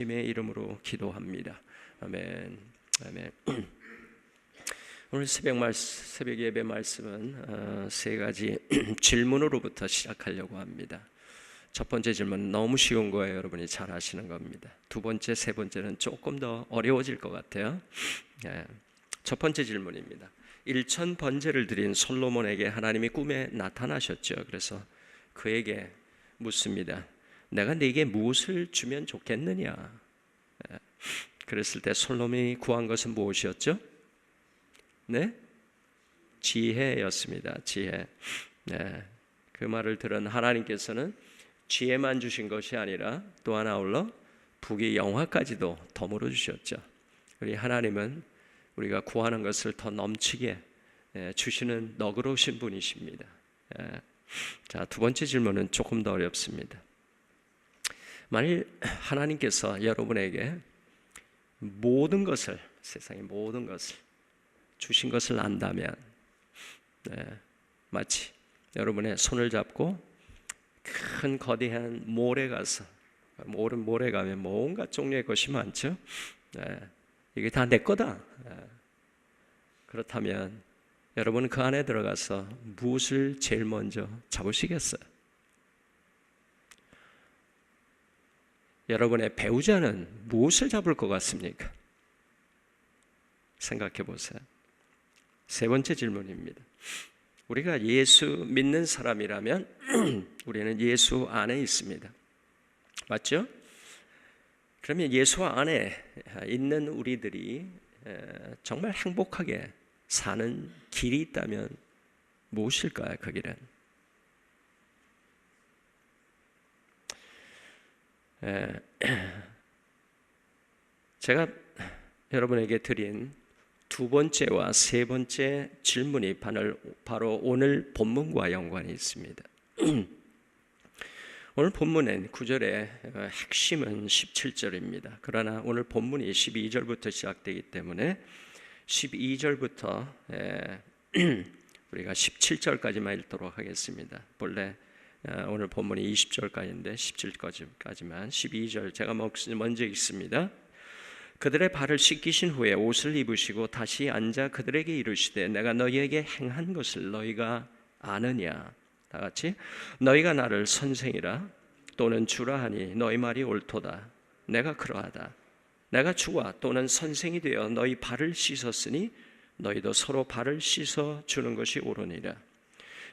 주님의 이름으로 기도합니다. 아멘. 아멘. 오늘 새벽 예배 말씀은 세 가지 질문으로부터 시작하려고 합니다. 첫 번째 질문은 너무 쉬운 거예요. 여러분이 잘 아시는 겁니다. 두 번째, 세 번째는 조금 더 어려워질 것 같아요. 첫 번째 질문입니다. 일천 번제를 드린 솔로몬에게 하나님이 꿈에 나타나셨죠. 그래서 그에게 묻습니다. 내가 네게 무엇을 주면 좋겠느냐? 그랬을 때 솔로몬이 구한 것은 무엇이었죠? 네? 지혜였습니다. 지혜. 네. 그 말을 들은 하나님께서는 지혜만 주신 것이 아니라 또 하나 아울러 부귀 영화까지도 덤으로 주셨죠. 우리 하나님은 우리가 구하는 것을 더 넘치게 주시는 너그러우신 분이십니다. 자, 두 번째 질문은 조금 더 어렵습니다. 만일 하나님께서 여러분에게 모든 것을, 세상의 모든 것을 주신 것을 안다면, 마치 여러분의 손을 잡고 큰 거대한 몰에 가서, 몰에 가면 뭔가 종류의 것이 많죠. 이게 다 내 거다. 그렇다면 여러분은 그 안에 들어가서 무엇을 제일 먼저 잡으시겠어요? 여러분의 배우자는 무엇을 잡을 것 같습니까? 생각해 보세요. 세 번째 질문입니다. 우리가 예수 믿는 사람이라면 우리는 예수 안에 있습니다. 맞죠? 그러면 예수 안에 있는 우리들이 정말 행복하게 사는 길이 있다면 무엇일까요? 그 길은 제가 여러분에게 드린 두 번째와 세 번째 질문이 바로 오늘 본문과 연관이 있습니다. 오늘 본문엔 9절의 핵심은 17절입니다. 그러나 오늘 본문이 12절부터 시작되기 때문에 12절부터 우리가 17절까지만 읽도록 하겠습니다. 본래 오늘 본문이 20절까지인데 17절까지만 12절 제가 먼저 읽습니다. 그들의 발을 씻기신 후에 옷을 입으시고 다시 앉아 그들에게 이르시되 내가 너희에게 행한 것을 너희가 아느냐? 다 같이 너희가 나를 선생이라 또는 주라 하니 너희 말이 옳도다. 내가 그러하다. 내가 주와 또는 선생이 되어 너희 발을 씻었으니 너희도 서로 발을 씻어 주는 것이 옳으니라.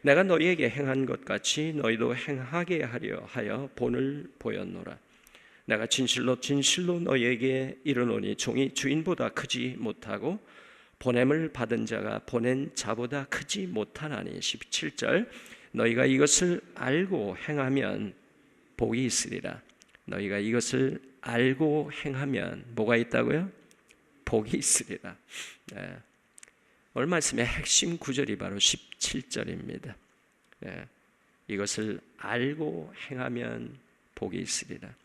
내가 너희에게 행한 것 같이 너희도 행하게 하려 하여 본을 보였노라. 내가 진실로 너희에게 이르노니 종이 주인보다 크지 못하고 보냄을 받은 자가 보낸 자보다 크지 못하나니. 17절 너희가 이것을 알고 행하면 복이 있으리라. 너희가 이것을 알고 행하면 뭐가 있다고요? 복이 있으리라. 오늘 말씀의 핵심 구절이 바로 17절입니다. 이것을 알고 행하면 복이 있으리라.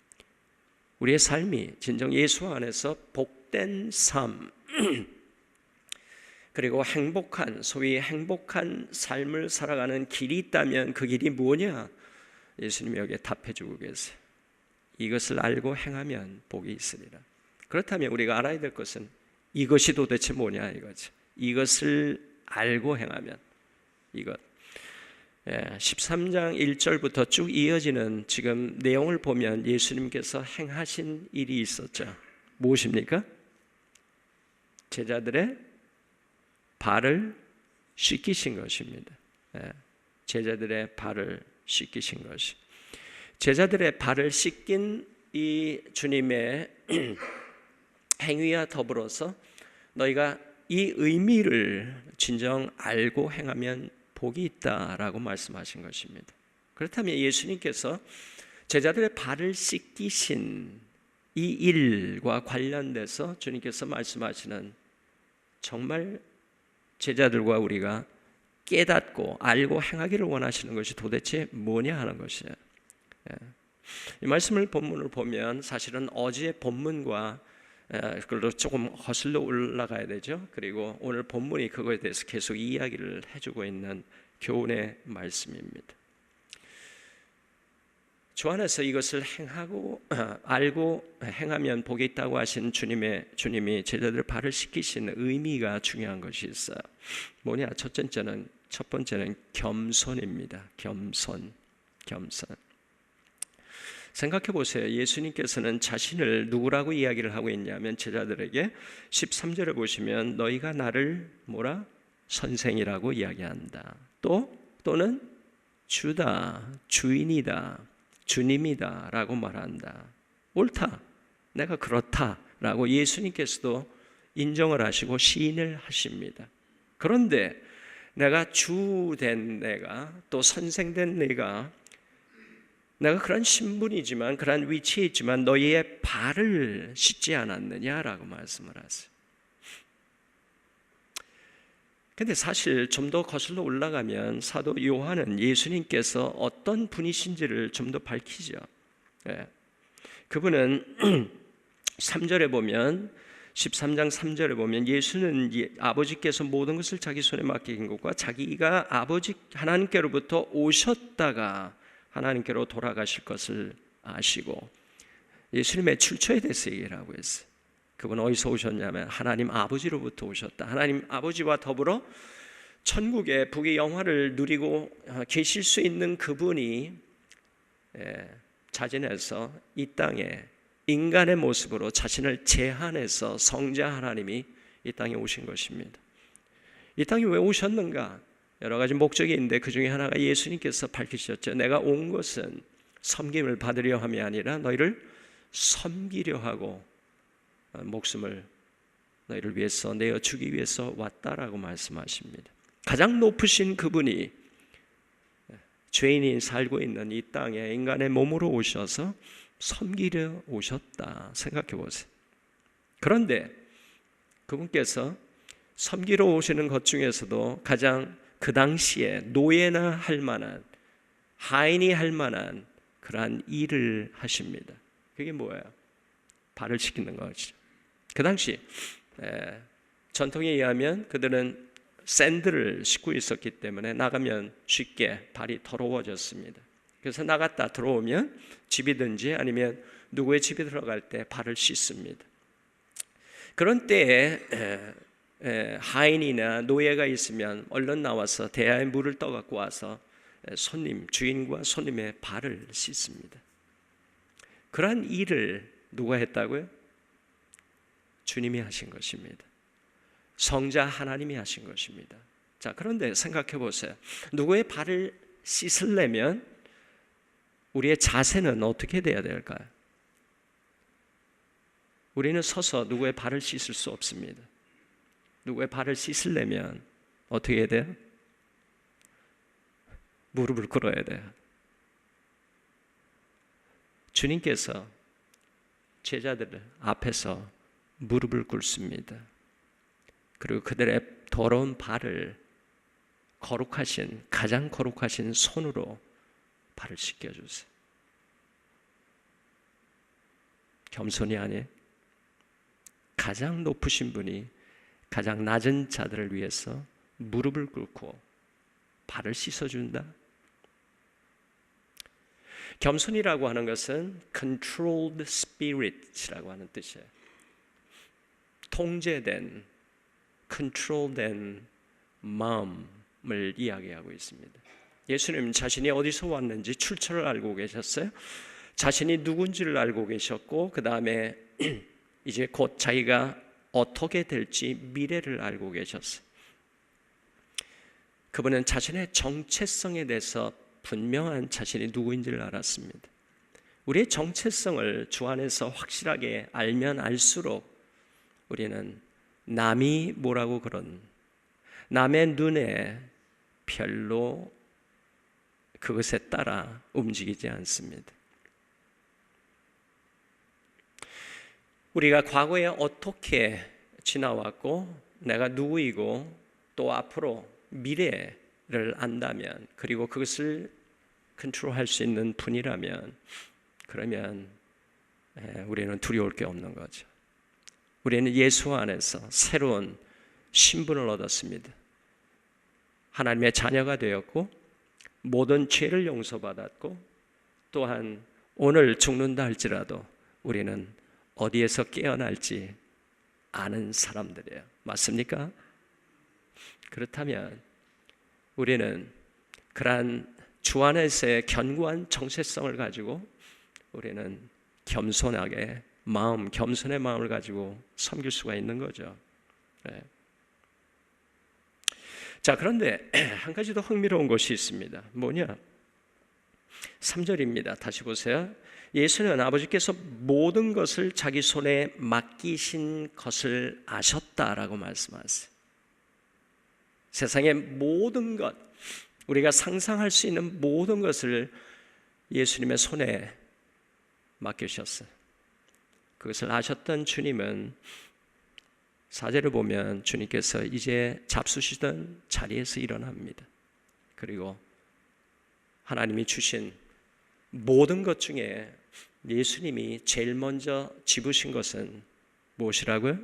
우리의 삶이 진정 예수 안에서 복된 삶 그리고 소위 행복한 삶을 살아가는 길이 있다면 그 길이 뭐냐? 예수님이 여기에 답해주고 계세요. 이것을 알고 행하면 복이 있으리라. 그렇다면 우리가 알아야 될 것은 이것이 도대체 뭐냐 이거죠. 이것을 알고 행하면 이것 13장 1절부터 쭉 이어지는 지금 내용을 보면 예수님께서 행하신 일이 있었죠. 무엇입니까? 제자들의 발을 씻기신 것입니다. 제자들의 발을 씻기신 것이. 제자들의 발을 씻긴 이 주님의 행위와 더불어서 너희가 이 의미를 진정 알고 행하면 복이 있다라고 말씀하신 것입니다. 그렇다면 예수님께서 제자들의 발을 씻기신 이 일과 관련돼서 주님께서 말씀하시는 정말 제자들과 우리가 깨닫고 알고 행하기를 원하시는 것이 도대체 뭐냐 하는 것이에요. 이 말씀을 본문을 보면 사실은 어제의 본문과 그걸로 조금 거슬러 올라가야 되죠. 그리고 오늘 본문이 그거에 대해서 계속 이야기를 해주고 있는 교훈의 말씀입니다. 주 안에서 이것을 행하고 알고 행하면 복이 있다고 하신 주님이 제자들의 발을 씻기시는 의미가 중요한 것이 있어요. 뭐냐? 첫 번째는 겸손입니다. 겸손. 생각해 보세요. 예수님께서는 자신을 누구라고 이야기를 하고 있냐면 제자들에게 13절에 보시면 너희가 나를 뭐라? 선생이라고 이야기한다. 또는 주다, 주인이다, 주님이다 라고 말한다. 옳다, 내가 그렇다 라고 예수님께서도 인정을 하시고 시인을 하십니다. 그런데 내가 주된 내가 또 선생된 내가 그런 신분이지만 그런 위치에 있지만 너희의 발을 씻지 않았느냐라고 말씀을 하세요. 근데 사실 좀 더 거슬러 올라가면 사도 요한은 예수님께서 어떤 분이신지를 좀 더 밝히죠. 그분은 3절에 보면 13장 3절에 보면 예수는 아버지께서 모든 것을 자기 손에 맡기신 것과 자기가 아버지 하나님께로부터 오셨다가 하나님께로 돌아가실 것을 아시고 예수님의 출처에 대해서 얘기를 하고 있어요. 그분은 어디서 오셨냐면 하나님 아버지로부터 오셨다. 하나님 아버지와 더불어 천국의 북의 영화를 누리고 계실 수 있는 그분이 자진해서 이 땅에 인간의 모습으로 자신을 제한해서 성자 하나님이 이 땅에 오신 것입니다. 이 땅에 왜 오셨는가? 여러 가지 목적이 있는데 그 중에 하나가 예수님께서 밝히셨죠. 내가 온 것은 섬김을 받으려 함이 아니라 너희를 섬기려 하고 목숨을 너희를 위해서 내어주기 위해서 왔다라고 말씀하십니다. 가장 높으신 그분이 죄인이 살고 있는 이 땅에 인간의 몸으로 오셔서 섬기려 오셨다 생각해 보세요. 그런데 그분께서 섬기러 오시는 것 중에서도 가장 그 당시에 노예나 할 만한 하인이 할 만한 그러한 일을 하십니다. 그게 뭐예요? 발을 씻기는 거죠. 그 당시 전통에 의하면 그들은 샌들을 신고 있었기 때문에 나가면 쉽게 발이 더러워졌습니다. 그래서 나갔다 들어오면 집이든지 아니면 누구의 집에 들어갈 때 발을 씻습니다. 그런 때에 하인이나 노예가 있으면 얼른 나와서 대야에 물을 떠갖고 와서 주인과 손님의 발을 씻습니다. 그러한 일을 누가 했다고요? 주님이 하신 것입니다. 성자 하나님이 하신 것입니다. 자, 그런데 생각해 보세요. 누구의 발을 씻으려면 우리의 자세는 어떻게 돼야 될까요? 우리는 서서 누구의 발을 씻을 수 없습니다. 누구의 발을 씻으려면 어떻게 해야 돼요? 무릎을 꿇어야 돼요. 주님께서 제자들 앞에서 무릎을 꿇습니다. 그리고 그들의 더러운 발을 가장 거룩하신 손으로 발을 씻겨주세요. 겸손이 아니에요. 가장 높으신 분이 가장 낮은 자들을 위해서 무릎을 꿇고 발을 씻어준다. 겸손이라고 하는 것은 controlled spirit이라고 하는 뜻이에요. 통제된, 컨트롤된 마음을 이야기하고 있습니다. 예수님 자신이 어디서 왔는지 출처를 알고 계셨어요. 자신이 누군지를 알고 계셨고 그 다음에 이제 곧 자기가 어떻게 될지 미래를 알고 계셨어요. 그분은 자신의 정체성에 대해서 분명한 자신이 누구인지를 알았습니다. 우리의 정체성을 주 안에서 확실하게 알면 알수록 우리는 남이 뭐라고 그런 남의 눈에 별로 그것에 따라 움직이지 않습니다. 우리가 과거에 어떻게 지나왔고 내가 누구이고 또 앞으로 미래를 안다면 그리고 그것을 컨트롤할 수 있는 분이라면 그러면 우리는 두려울 게 없는 거죠. 우리는 예수 안에서 새로운 신분을 얻었습니다. 하나님의 자녀가 되었고 모든 죄를 용서받았고 또한 오늘 죽는다 할지라도 우리는 어디에서 깨어날지 아는 사람들이에요. 맞습니까? 그렇다면 우리는 그러한 주 안에서의 견고한 정체성을 가지고 우리는 겸손하게 겸손의 마음을 가지고 섬길 수가 있는 거죠. 네. 자, 그런데 한 가지 더 흥미로운 것이 있습니다. 뭐냐? 3절입니다. 다시 보세요. 예수는 아버지께서 모든 것을 자기 손에 맡기신 것을 아셨다라고 말씀하세요. 세상의 모든 것, 우리가 상상할 수 있는 모든 것을 예수님의 손에 맡기셨어요. 그것을 아셨던 주님은 4절을 보면 주님께서 이제 잡수시던 자리에서 일어납니다. 그리고 하나님이 주신 모든 것 중에 예수님이 제일 먼저 집으신 것은 무엇이라고요?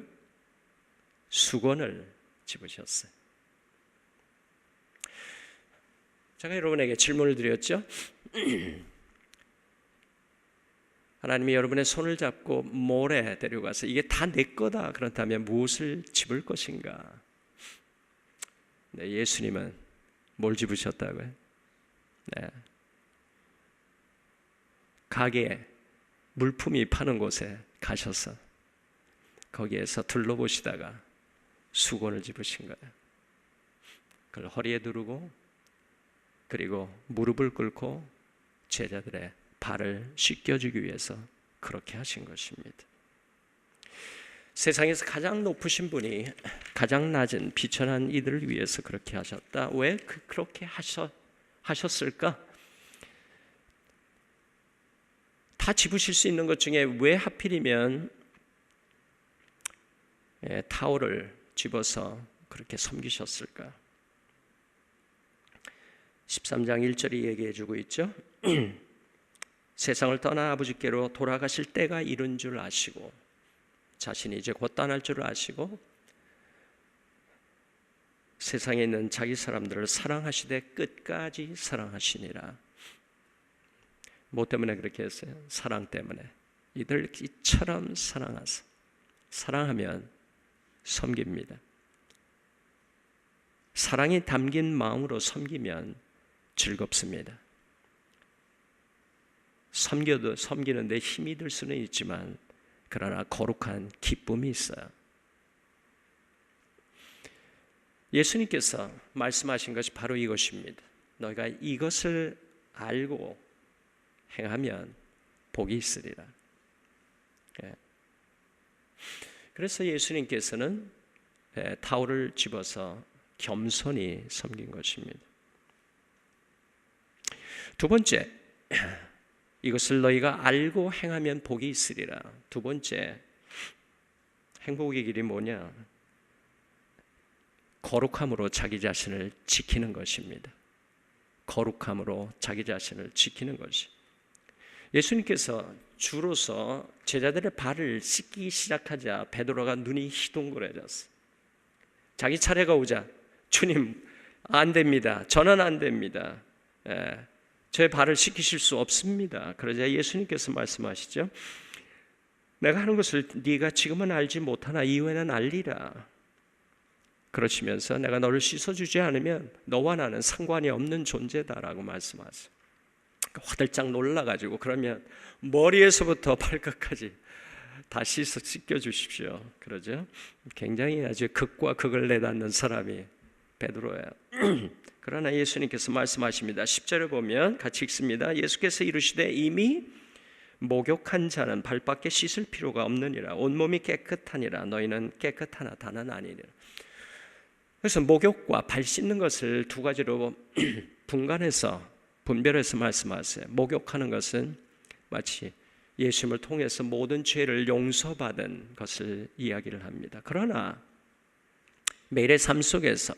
수건을 집으셨어요. 제가 여러분에게 질문을 드렸죠. 하나님이 여러분의 손을 잡고 모래 데려가서 이게 다 내 거다 그렇다면 무엇을 집을 것인가? 네, 예수님은 뭘 집으셨다고요? 네. 가게에 물품이 파는 곳에 가셔서 거기에서 둘러보시다가 수건을 집으신 거예요. 그걸 허리에 두르고 그리고 무릎을 꿇고 제자들의 발을 씻겨주기 위해서 그렇게 하신 것입니다. 세상에서 가장 높으신 분이 가장 낮은 비천한 이들을 위해서 그렇게 하셨다. 왜 그렇게 하셨을까? 다 집으실 수 있는 것 중에 왜 하필이면 타올을 집어서 그렇게 섬기셨을까? 13장 1절이 얘기해 주고 있죠. 세상을 떠나 아버지께로 돌아가실 때가 이른 줄 아시고 자신이 이제 곧 떠날 줄 아시고 세상에 있는 자기 사람들을 사랑하시되 끝까지 사랑하시니라. 뭐 때문에 그렇게 했어요? 사랑 때문에. 이들 이처럼 사랑하사. 사랑하면 섬깁니다. 사랑이 담긴 마음으로 섬기면 즐겁습니다. 섬기는데 힘이 들 수는 있지만 그러나 거룩한 기쁨이 있어요. 예수님께서 말씀하신 것이 바로 이것입니다. 너희가 이것을 알고 행하면 복이 있으리라. 그래서 예수님께서는 타올을 집어서 겸손히 섬긴 것입니다. 두 번째, 이것을 너희가 알고 행하면 복이 있으리라. 두 번째, 행복의 길이 뭐냐? 거룩함으로 자기 자신을 지키는 것입니다. 거룩함으로 자기 자신을 지키는 것이. 예수님께서 주로서 제자들의 발을 씻기 시작하자 베드로가 눈이 희둥그레졌어요. 자기 차례가 오자 주님 안 됩니다. 저는 안 됩니다. 제 발을 씻기실 수 없습니다. 그러자 예수님께서 말씀하시죠. 내가 하는 것을 네가 지금은 알지 못하나 이후에는 알리라. 그러시면서 내가 너를 씻어주지 않으면 너와 나는 상관이 없는 존재다라고 말씀하세요. 화들짝 놀라가지고 그러면 머리에서부터 발끝까지 다 씻겨주십시오. 그러죠? 굉장히 아주 극과 극을 내닫는 사람이 베드로예요. 그러나 예수님께서 말씀하십니다. 10절을 보면 같이 읽습니다. 예수께서 이르시되 이미 목욕한 자는 발밖에 씻을 필요가 없느니라. 온몸이 깨끗하니라. 너희는 깨끗하나 다는 아니니라. 그래서 목욕과 발 씻는 것을 두 가지로 분별해서 말씀하세요. 목욕하는 것은 마치 예수님을 통해서 모든 죄를 용서받은 것을 이야기를 합니다. 그러나 매일의 삶 속에서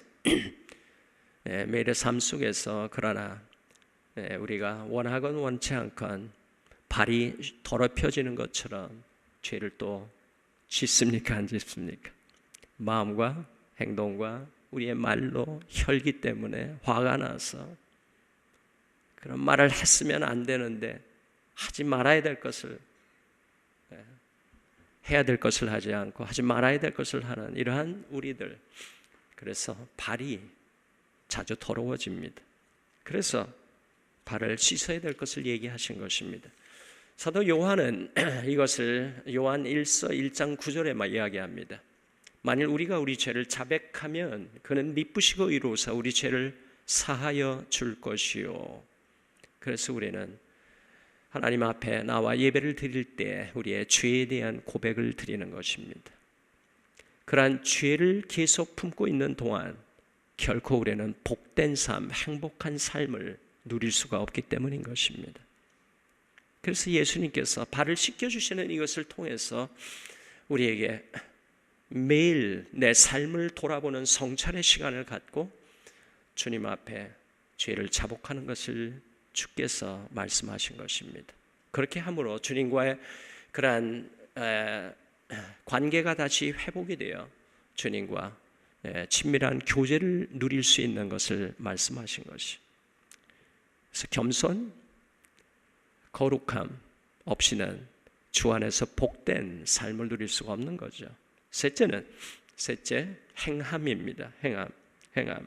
그러나 우리가 원하건 원치 않건 발이 더럽혀지는 것처럼 죄를 또 짓습니까? 안 짓습니까? 마음과 행동과 우리의 말로 혈기 때문에 화가 나서 그런 말을 했으면 안 되는데 하지 말아야 될 것을 해야 될 것을 하지 않고 하지 말아야 될 것을 하는 이러한 우리들, 그래서 발이 자주 더러워집니다. 그래서 발을 씻어야 될 것을 얘기하신 것입니다. 사도 요한은 이것을 요한 1서 1장 9절에만 이야기합니다. 만일 우리가 우리 죄를 자백하면 그는 미쁘시고 의로우사 우리 죄를 사하여 줄 것이요. 그래서 우리는 하나님 앞에 나와 예배를 드릴 때 우리의 죄에 대한 고백을 드리는 것입니다. 그러한 죄를 계속 품고 있는 동안 결코 우리는 복된 삶, 행복한 삶을 누릴 수가 없기 때문인 것입니다. 그래서 예수님께서 발을 씻겨주시는 이것을 통해서 우리에게 매일 내 삶을 돌아보는 성찰의 시간을 갖고 주님 앞에 죄를 자복하는 것을 주께서 말씀하신 것입니다. 그렇게 함으로 주님과의 그러한 관계가 다시 회복이 되어 주님과 친밀한 교제를 누릴 수 있는 것을 말씀하신 것이. 그래서 겸손, 거룩함 없이는 주 안에서 복된 삶을 누릴 수가 없는 거죠. 셋째 행함입니다. 행함.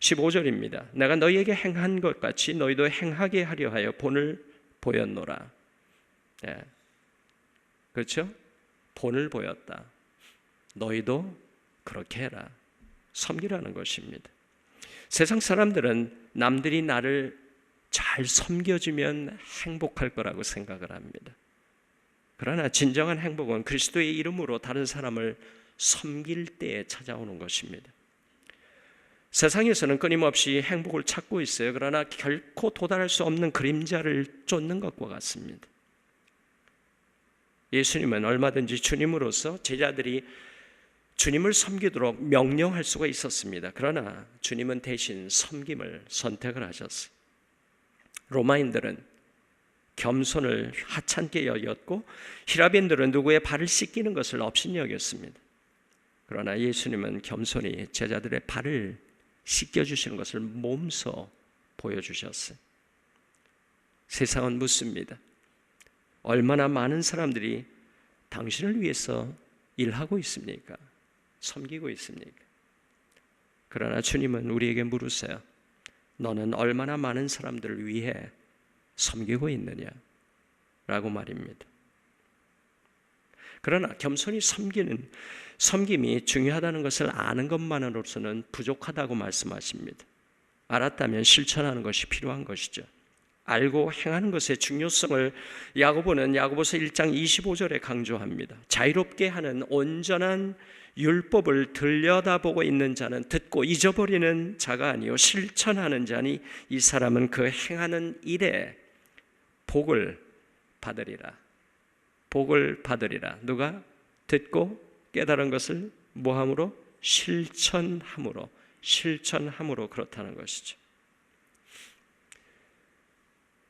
15절입니다. 내가 너희에게 행한 것 같이 너희도 행하게 하려 하여 본을 보였노라. 그렇죠? 본을 보였다. 너희도 그렇게 해라. 섬기라는 것입니다. 세상 사람들은 남들이 나를 잘 섬겨주면 행복할 거라고 생각을 합니다. 그러나 진정한 행복은 그리스도의 이름으로 다른 사람을 섬길 때에 찾아오는 것입니다. 세상에서는 끊임없이 행복을 찾고 있어요. 그러나 결코 도달할 수 없는 그림자를 쫓는 것과 같습니다. 예수님은 얼마든지 주님으로서 제자들이 주님을 섬기도록 명령할 수가 있었습니다. 그러나 주님은 대신 섬김을 선택을 하셨어요. 로마인들은 겸손을 하찮게 여겼고 히라빈들은 누구의 발을 씻기는 것을 업신 여겼습니다. 그러나 예수님은 겸손히 제자들의 발을 씻겨주시는 것을 몸소 보여주셨어요. 세상은 묻습니다. 얼마나 많은 사람들이 당신을 위해서 일하고 있습니까? 섬기고 있습니까? 그러나 주님은 우리에게 물으세요. 너는 얼마나 많은 사람들을 위해 섬기고 있느냐? 라고 말입니다. 그러나 겸손히 섬김이 중요하다는 것을 아는 것만으로서는 부족하다고 말씀하십니다. 알았다면 실천하는 것이 필요한 것이죠. 알고 행하는 것의 중요성을 야고보는 야고보서 1장 25절에 강조합니다. 자유롭게 하는 온전한 율법을 들여다보고 있는 자는 듣고 잊어버리는 자가 아니요 실천하는 자니 이 사람은 그 행하는 일에 복을 받으리라. 복을 받으리라. 누가? 듣고 깨달은 것을 뭐함으로? 실천함으로 그렇다는 것이죠.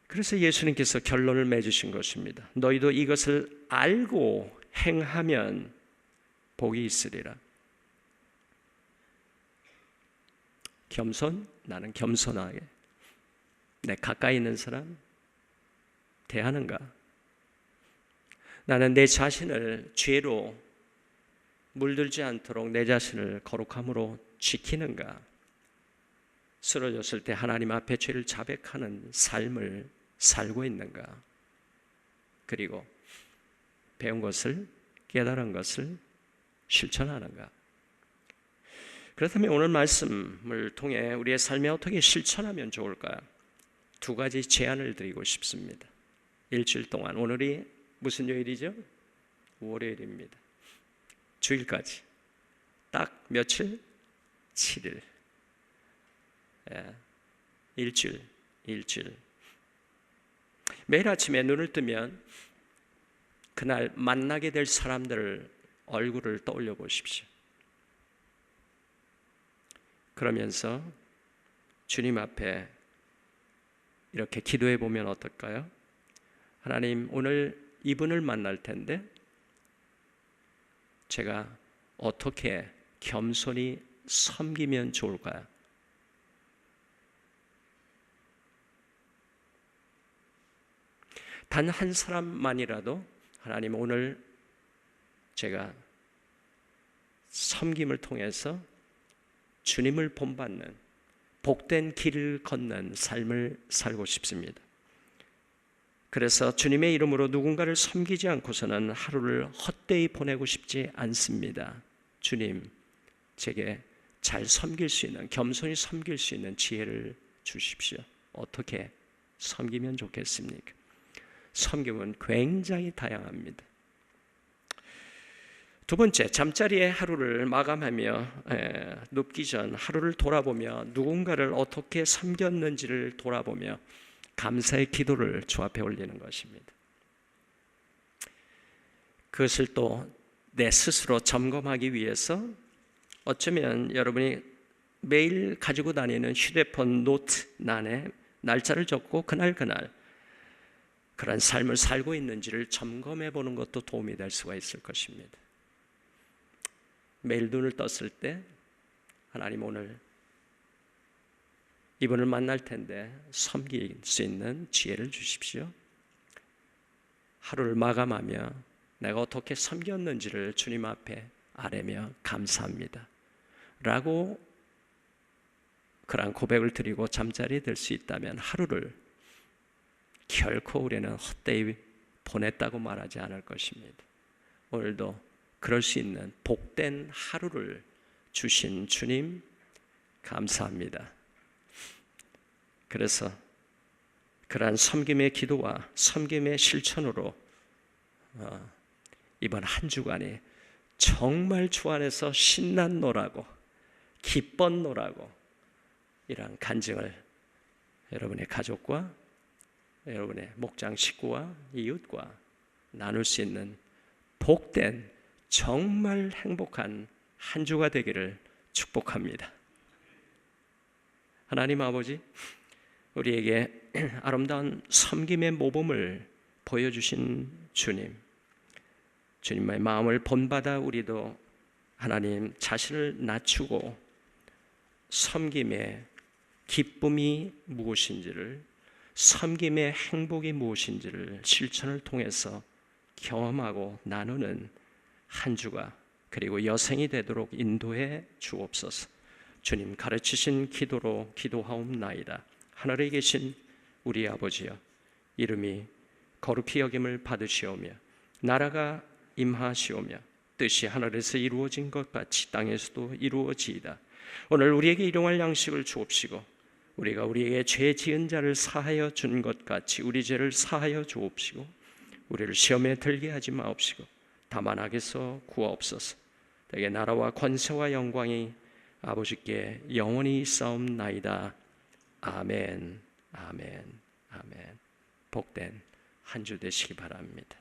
그래서 예수님께서 결론을 맺으신 것입니다. 너희도 이것을 알고 행하면 복이 있으리라. 겸손, 나는 겸손하게 내 가까이 있는 사람 대하는가? 나는 내 자신을 죄로 물들지 않도록 내 자신을 거룩함으로 지키는가? 쓰러졌을 때 하나님 앞에 죄를 자백하는 삶을 살고 있는가? 그리고 배운 것을, 깨달은 것을 실천하는가? 그렇다면 오늘 말씀을 통해 우리의 삶에 어떻게 실천하면 좋을까요? 두 가지 제안을 드리고 싶습니다. 일주일 동안, 오늘이 무슨 요일이죠? 월요일입니다. 주일까지 딱 며칠? 7일. 일주일. 매일 아침에 눈을 뜨면 그날 만나게 될 사람들 얼굴을 떠올려 보십시오. 그러면서 주님 앞에 이렇게 기도해 보면 어떨까요? 하나님, 오늘 이분을 만날 텐데 제가 어떻게 겸손히 섬기면 좋을까요? 단 한 사람만이라도 하나님 오늘 제가 섬김을 통해서 주님을 본받는 복된 길을 걷는 삶을 살고 싶습니다. 그래서 주님의 이름으로 누군가를 섬기지 않고서는 하루를 헛되이 보내고 싶지 않습니다. 주님, 제게 잘 섬길 수 있는, 겸손히 섬길 수 있는 지혜를 주십시오. 어떻게 섬기면 좋겠습니까? 섬김은 굉장히 다양합니다. 두 번째, 잠자리의 하루를 마감하며 눕기 전 하루를 돌아보며 누군가를 어떻게 섬겼는지를 돌아보며 감사의 기도를 주 앞에 올리는 것입니다. 그것을 또 내 스스로 점검하기 위해서 어쩌면 여러분이 매일 가지고 다니는 휴대폰 노트란에 날짜를 적고 그날 그런 삶을 살고 있는지를 점검해 보는 것도 도움이 될 수가 있을 것입니다. 매일 눈을 떴을 때 하나님 오늘 이분을 만날 텐데 섬길 수 있는 지혜를 주십시오. 하루를 마감하며 내가 어떻게 섬겼는지를 주님 앞에 아뢰며 감사합니다 라고 그런 고백을 드리고 잠자리에 들 수 있다면 하루를 결코 우리는 헛되이 보냈다고 말하지 않을 것입니다. 오늘도 그럴 수 있는 복된 하루를 주신 주님 감사합니다. 그래서 그러한 섬김의 기도와 섬김의 실천으로 이번 한 주간이 정말 주 안에서 신났노라고 기뻤노라고 이러한 간증을 여러분의 가족과 여러분의 목장 식구와 이웃과 나눌 수 있는 복된 정말 행복한 한 주가 되기를 축복합니다. 하나님 아버지, 우리에게 아름다운 섬김의 모범을 보여주신 주님의 마음을 본받아 우리도 하나님 자신을 낮추고 섬김의 기쁨이 무엇인지를, 섬김의 행복이 무엇인지를 실천을 통해서 경험하고 나누는 한 주가 그리고 여생이 되도록 인도해 주옵소서. 주님 가르치신 기도로 기도하옵나이다. 하늘에 계신 우리 아버지여, 이름이 거룩히 여김을 받으시오며 나라가 임하시오며 뜻이 하늘에서 이루어진 것 같이 땅에서도 이루어지이다. 오늘 우리에게 일용할 양식을 주옵시고 우리가 우리에게 죄 지은 자를 사하여 준 것 같이 우리 죄를 사하여 주옵시고 우리를 시험에 들게 하지 마옵시고 다만 악에서 구하옵소서. 내게 나라와 권세와 영광이 아버지께 영원히 있사옵나이다. 아멘, 아멘, 아멘. 복된 한 주 되시기 바랍니다.